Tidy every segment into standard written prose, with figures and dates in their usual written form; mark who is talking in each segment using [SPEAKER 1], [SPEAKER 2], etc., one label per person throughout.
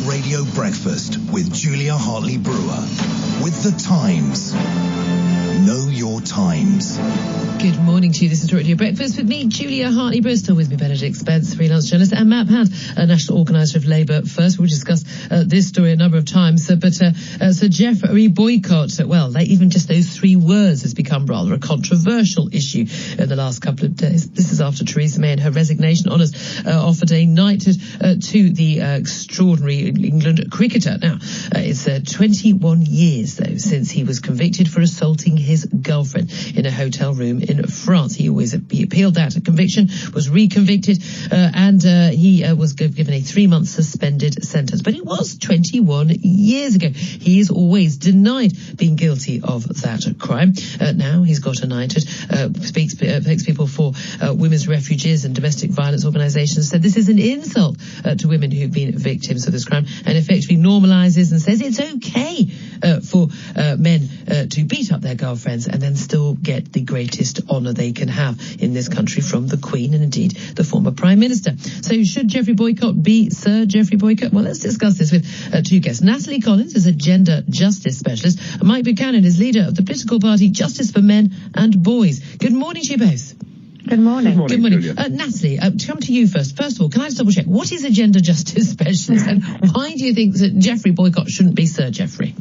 [SPEAKER 1] Radio Breakfast with Julia Hartley-Brewer. With The Times. Know your times.
[SPEAKER 2] Good morning to you. This is Radio Breakfast with me, Julia Hartley-Brewer. Still with me, Benedict Spence, freelance journalist, and Matt Pant, National Organiser of Labour First. We'll discuss this story a number of times. So Jeffrey Boycott, well, even just those three words has become rather a controversial issue in the last couple of days. This is after Theresa May and her resignation honours offered a knighted to the extraordinary England cricketer. Now, it's 21 years, though, since he was convicted for assaulting his girlfriend in a hotel room in France. He appealed that conviction, was reconvicted, and he was given a 3-month suspended sentence. But it was 21 years ago. He has always denied being guilty of that crime. Now he's got a knighted, thanks people for women's refuges and domestic violence organisations, said this is an insult to women who've been victims of this crime, and effectively normalises and says it's okay for men to beat up their girlfriends and then still get the greatest honour they can have in this country from the Queen and indeed the former Prime Minister. So should Jeffrey Boycott be Sir Jeffrey Boycott? Well, let's discuss this with two guests. Natalie Collins is a gender justice specialist, and Mike Buchanan is leader of the political party Justice for Men and Boys. Good morning to you both.
[SPEAKER 3] Good morning.
[SPEAKER 2] Good morning. Natalie, to come to you first. First of all, can I just double check, what is a gender justice specialist and why do you think that Jeffrey Boycott shouldn't be Sir Jeffrey?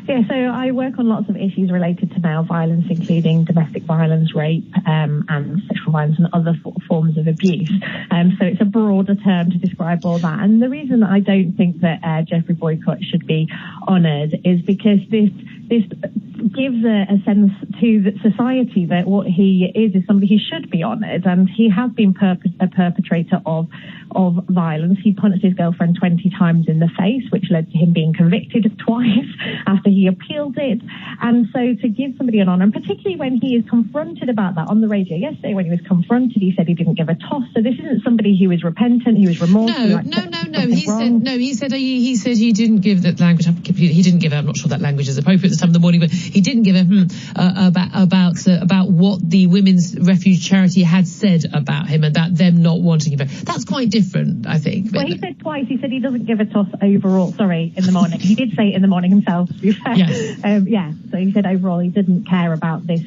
[SPEAKER 3] Yeah, so I work on lots of issues related to male violence, including domestic violence, rape, and sexual violence and other forms of abuse. So it's a broader term to describe all that. And the reason that I don't think that Jeffrey Boycott should be honoured is because this gives a sense to the society that what he is somebody who should be honoured, and he has been a perpetrator of violence. He punched his girlfriend 20 times in the face, which led to him being convicted twice after he appealed it. And so to give somebody an honour, and particularly when he is confronted about that on the radio yesterday, when he was confronted, he said he didn't give a toss. So this isn't somebody who is repentant, who is remorseful.
[SPEAKER 2] No. He said he didn't give that language. He didn't give. I'm not sure that language is appropriate this time of the morning, but he didn't give about what the Women's Refuge charity had said about him and that them not wanting him. That's quite different, I think.
[SPEAKER 3] Well, he said twice. He said he doesn't give a toss overall. Sorry, in the morning. He did say it in the morning himself, to be fair.
[SPEAKER 2] Yes.
[SPEAKER 3] So he said overall he didn't care about this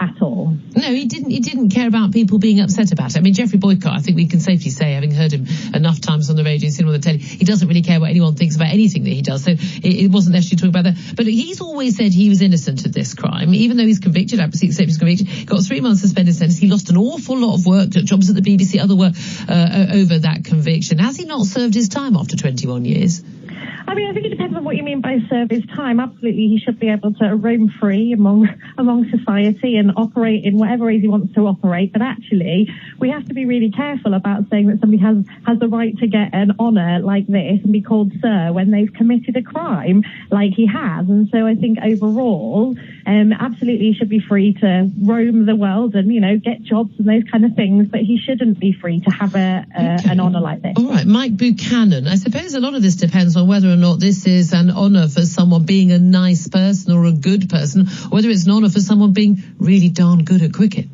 [SPEAKER 3] at all.
[SPEAKER 2] No, he didn't care about people being upset about it. I mean, Jeffrey Boycott, I think we can safely say, having heard him enough times on the radio and seen him on the telly, he doesn't really care what anyone thinks about anything that he does. So it wasn't necessarily talking about that. But he's always said he was innocent of this crime, even though he's convicted. I accept he's convicted. Got 3 months suspended sentence. He lost an awful lot of work, jobs at the BBC, other work over that conviction. Has he not served his time after 21 years?
[SPEAKER 3] I mean, I think it depends on what you mean by serve his time. Absolutely, he should be able to roam free among society and operate in whatever ways he wants to operate. But actually, we have to be really careful about saying that somebody has the right to get an honour like this and be called Sir when they've committed a crime like he has. And so I think overall, absolutely, he should be free to roam the world and, get jobs and those kind of things. But he shouldn't be free to have an honour like this.
[SPEAKER 2] All right, Mike Buchanan. I suppose a lot of this depends on whether or not this is an honour for someone being a nice person or a good person, or whether it's an honour for someone being really darn good at cricket.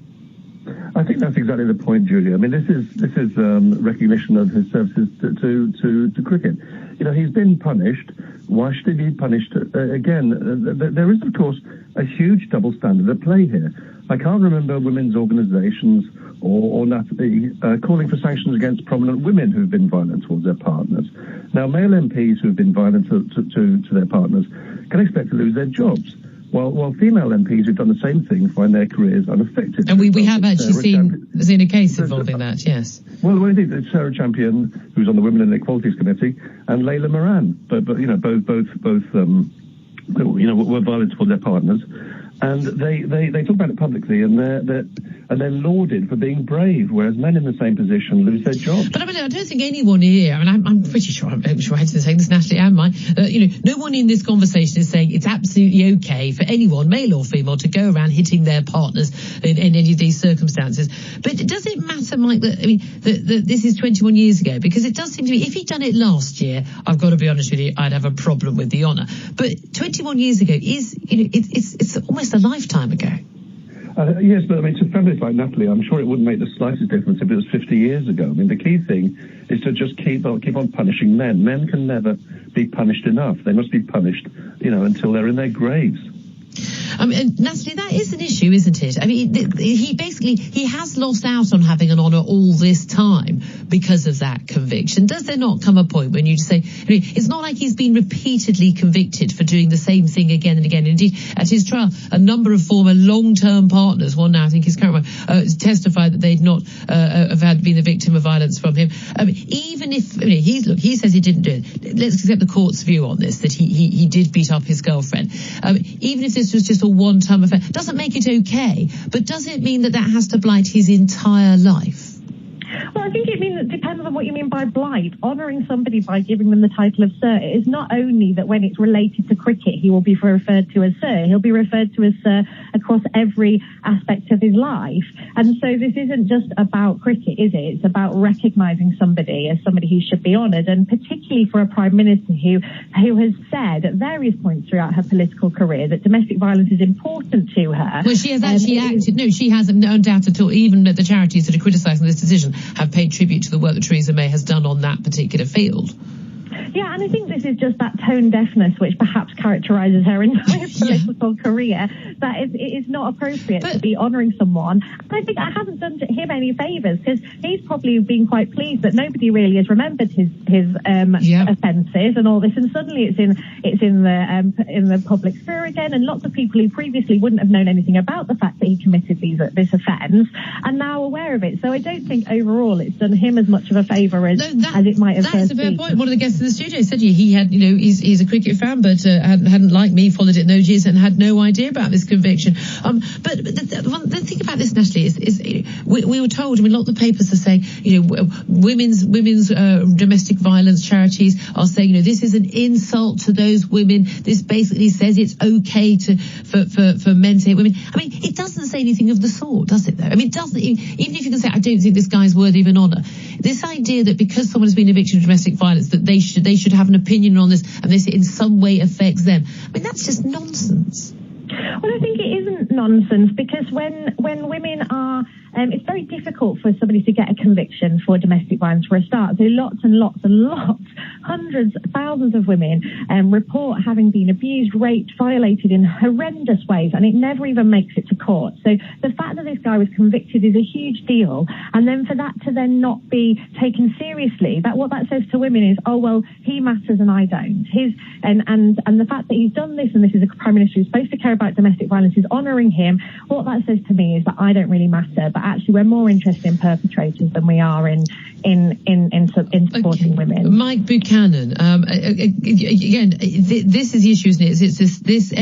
[SPEAKER 4] I think that's exactly the point, Julia. I mean, this is recognition of his services to cricket. He's been punished. Why should he be punished again? There is, of course, a huge double standard at play here. I can't remember women's organisations or Natalie calling for sanctions against prominent women who've been violent towards their partners. Now, male MPs who've been violent to their partners can expect to lose their jobs, while female MPs who've done the same thing find their careers unaffected.
[SPEAKER 2] And we have actually seen a case involving that, yes.
[SPEAKER 4] Well, indeed, it's Sarah Champion, who's on the Women and Equalities Committee, and Layla Moran, both were violent towards their partners. And they talk about it publicly, and they're lauded for being brave, whereas men in the same position lose their jobs.
[SPEAKER 2] But I don't think anyone here, I'm pretty sure, I'm sure I'm saying this, Natalie and mine, no one in this conversation is saying it's absolutely okay for anyone, male or female, to go around hitting their partners in any of these circumstances. But does it matter, Mike, that this is 21 years ago? Because it does seem to me, if he'd done it last year, I've got to be honest with you, I'd have a problem with the honour. But 21 years ago it's almost a lifetime ago.
[SPEAKER 4] Yes, but I mean, to feminists like Natalie, I'm sure it wouldn't make the slightest difference if it was 50 years ago. I mean, the key thing is to just keep on punishing men. Men can never be punished enough. They must be punished, until they're in their graves.
[SPEAKER 2] I mean, Natalie, that is an issue, isn't it? I mean, he has lost out on having an honour all this time because of that conviction. Does there not come a point when you say, it's not like he's been repeatedly convicted for doing the same thing again and again. Indeed, at his trial, a number of former long-term partners, one now I think his current one, testified that they'd not have been the victim of violence from him. Even if, he says he didn't do it. Let's accept the court's view on this, that he did beat up his girlfriend. Even if this was just a one-time affair, doesn't make it okay, but does it mean that has to blight his entire life?
[SPEAKER 3] Well, I think it depends on what you mean by blight. Honouring somebody by giving them the title of Sir is not only that when it's related to cricket, he will be referred to as Sir. He'll be referred to as Sir across every aspect of his life. And so this isn't just about cricket, is it? It's about recognising somebody as somebody who should be honoured, and particularly for a Prime Minister who has said at various points throughout her political career that domestic violence is important to her.
[SPEAKER 2] Well, she has actually acted. No, she hasn't, no doubt at all. Even the charities that are criticising this decision have paid tribute to the work that Theresa May has done on that particular field.
[SPEAKER 3] Yeah, and I think this is just that tone deafness which perhaps characterises her entire political career, that it is not appropriate to be honouring someone. And I think that hasn't done him any favours, because he's probably been quite pleased that nobody really has remembered his offences and all this, and suddenly it's in the public sphere again, and lots of people who previously wouldn't have known anything about the fact that he committed this offence are now aware of it. So I don't think overall it's done him as much of a favour as it might have.
[SPEAKER 2] That's a fair point. One of the guests in the studio said he had, he's a cricket fan, but hadn't, like me, followed it no years and had no idea about this conviction. But the thing about this, Natalie, is we were told, lots of papers are saying, women's domestic violence charities are saying, this is an insult to those women. This basically says it's okay for men to hit women. It doesn't say anything of the sort, does it, though? It doesn't, even if you can say, I don't think this guy's worthy of an honour. This idea that because someone has been a victim of domestic violence, that they should have an opinion on this, and this in some way affects them. That's just nonsense.
[SPEAKER 3] Well, I think it isn't nonsense, because when women are, it's very difficult for somebody to get a conviction for domestic violence for a start. So lots and lots and lots, hundreds, thousands of women report having been abused, raped, violated in horrendous ways, and it never even makes it to court. So the fact that this guy was convicted is a huge deal, and then for that to then not be taken seriously, what that says to women is, oh well, he matters and I don't. And the fact that he's done this, and this is a Prime Minister who's supposed to care about domestic violence, is honouring him. What that says to me is that I don't really matter, but actually we're more interested in perpetrators than we are in supporting women.
[SPEAKER 2] Mike Buchanan, again, this is the issue, isn't it? It's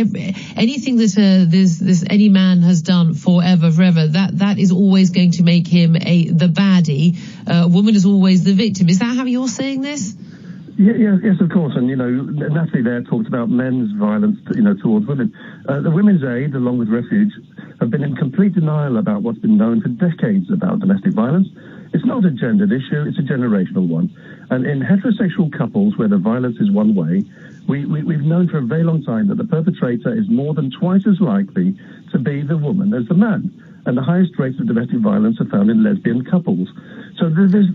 [SPEAKER 2] anything that any man has done forever, that is always going to make him the baddie. Woman is always the victim. Is that how you're saying this?
[SPEAKER 4] Yes, of course. And, Natalie there talked about men's violence, towards women. The Women's Aid, along with Refuge, have been in complete denial about what's been known for decades about domestic violence. It's not a gendered issue, it's a generational one. And in heterosexual couples where the violence is one way, we've known for a very long time that the perpetrator is more than twice as likely to be the woman as the man. And the highest rates of domestic violence are found in lesbian couples. So this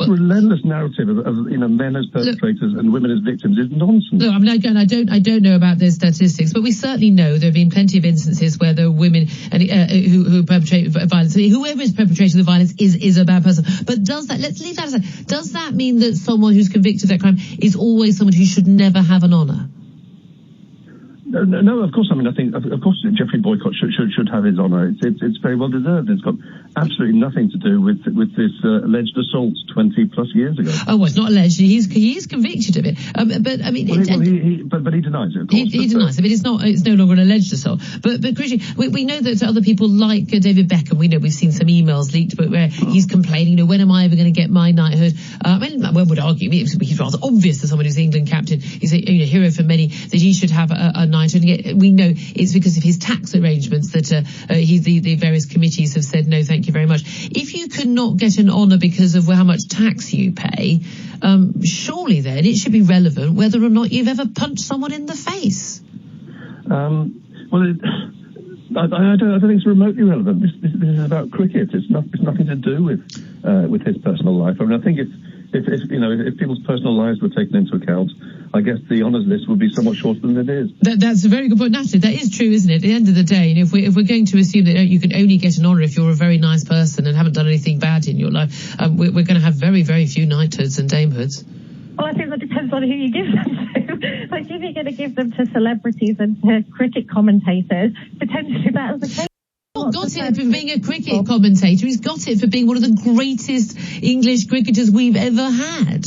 [SPEAKER 4] relentless narrative of men as perpetrators and women as victims is nonsense.
[SPEAKER 2] No, again, I don't know about those statistics, but we certainly know there have been plenty of instances where there are women who perpetrate violence. Whoever is perpetrating the violence is a bad person. But let's leave that aside. Does that mean that someone who's convicted of that crime is always someone who should never have an honour?
[SPEAKER 4] No, of course. I think, of course, Geoffrey Boycott should have his honour. It's very well deserved. It's got absolutely nothing to do with this alleged assault 20 plus years ago.
[SPEAKER 2] Oh, well, it's not alleged. He is convicted of it.
[SPEAKER 4] But he denies it. Of course.
[SPEAKER 2] He denies it. But it's no longer an alleged assault. But Christian, we know that other people like David Beckham. We've seen some emails leaked, but where he's complaining, when am I ever going to get my knighthood? One would argue he's rather obvious to someone who's the England captain. He's a hero for many, that he should have a knighthood. We know it's because of his tax arrangements that the various committees have said no, thank you very much. If you could not get an honour because of how much tax you pay, surely then it should be relevant whether or not you've ever punched someone in the face.
[SPEAKER 4] I don't think it's remotely relevant. This is about cricket. It's nothing to do with his personal life. I mean, I think if people's personal lives were taken into account, I guess the honours list would be somewhat shorter than it is.
[SPEAKER 2] That's a very good point, Natalie. That is true, isn't it? At the end of the day, if we're going to assume that you can only get an honour if you're a very nice person and haven't done anything bad in your life, we're going to have very, very few knighthoods and damehoods.
[SPEAKER 3] Well, I think that depends on who you give them to. Like, if you're going to give them to celebrities and to cricket commentators, potentially that is the case.
[SPEAKER 2] He's got it for being a cricket commentator. He's got it for being one of the greatest English cricketers we've ever had.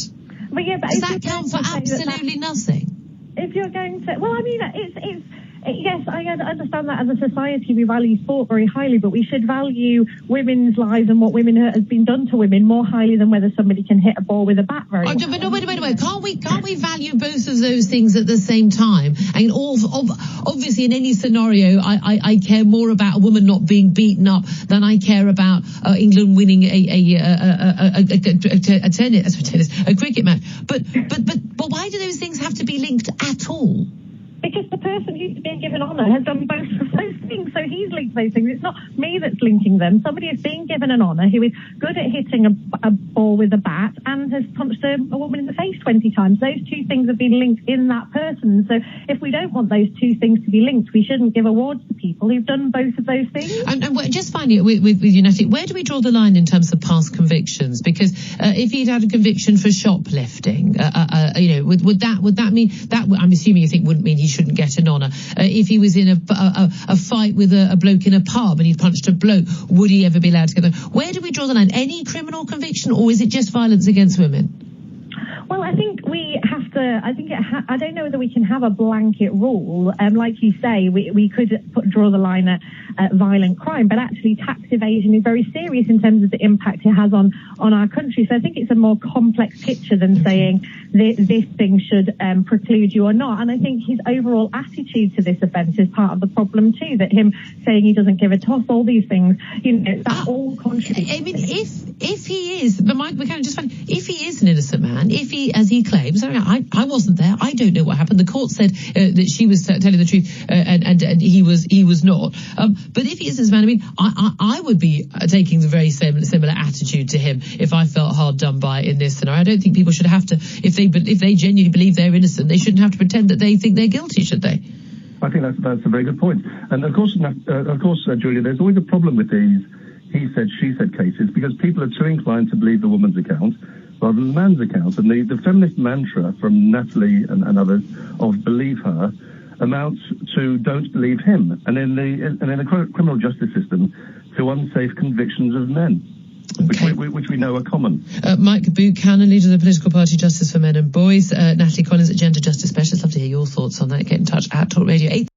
[SPEAKER 3] But yeah,
[SPEAKER 2] does that count for absolutely nothing?
[SPEAKER 3] If you're going to, well, I mean, it's yes, I understand that as a society we value sport very highly, but we should value women's lives and what women has been done to women more highly than whether somebody can hit a ball with a bat very well.
[SPEAKER 2] But no, wait. Can't we value both of those things at the same time? I mean, obviously in any scenario, I care more about a woman not being beaten up than I care about England winning a cricket match. But why do those things have to be linked at all?
[SPEAKER 3] Because the person who's being given honour has done both of those things, so he's linked those things. It's not me that's linking them. Somebody is being given an honour who is good at hitting a ball with a bat and has punched a woman in the face 20 times. Those two things have been linked in that person. So if we don't want those two things to be linked, we shouldn't give awards to people who've done both of those things.
[SPEAKER 2] And just finally, with you, Natalie, where do we draw the line in terms of past convictions? Because if he'd had a conviction for shoplifting, would that mean that? I'm assuming you think wouldn't mean he shouldn't get an honour. If he was in a fight with a bloke in a pub and he'd punched a bloke, would he ever be allowed to get that? Where do we draw the line? Any criminal conviction, or is it just violence against women?
[SPEAKER 3] Well, I think we have to. I don't know whether we can have a blanket rule. Like you say, we could draw the line at violent crime, but actually tax evasion is very serious in terms of the impact it has on our country. So I think it's a more complex picture than saying this thing should preclude you or not. And I think his overall attitude to this offence is part of the problem too. That him saying he doesn't give a toss, all these things, that all contributes.
[SPEAKER 2] I mean, if he is, but Mike McCann, just find, if he is an innocent man, if he, as he claims, I wasn't there, I don't know what happened. The court said that she was telling the truth, and he was not. But if he is this man, I mean, I would be taking the very similar attitude to him if I felt hard done by in this scenario. I don't think people should have to, if they genuinely believe they're innocent, they shouldn't have to pretend that they think they're guilty, should they?
[SPEAKER 4] I think that's a very good point. And of course, Julia, there's always a problem with these he said, she said cases because people are too inclined to believe the woman's account rather than the man's account. And the feminist mantra from Natalie and others of believe her amounts to don't believe him. And in the criminal justice system, to unsafe convictions of men. Okay. Which we know are common.
[SPEAKER 2] Mike Buchanan, leader of the political party Justice for Men and Boys. Natalie Collins, Gender Justice Specialist. Love to hear your thoughts on that. Get in touch at Talk Radio 8.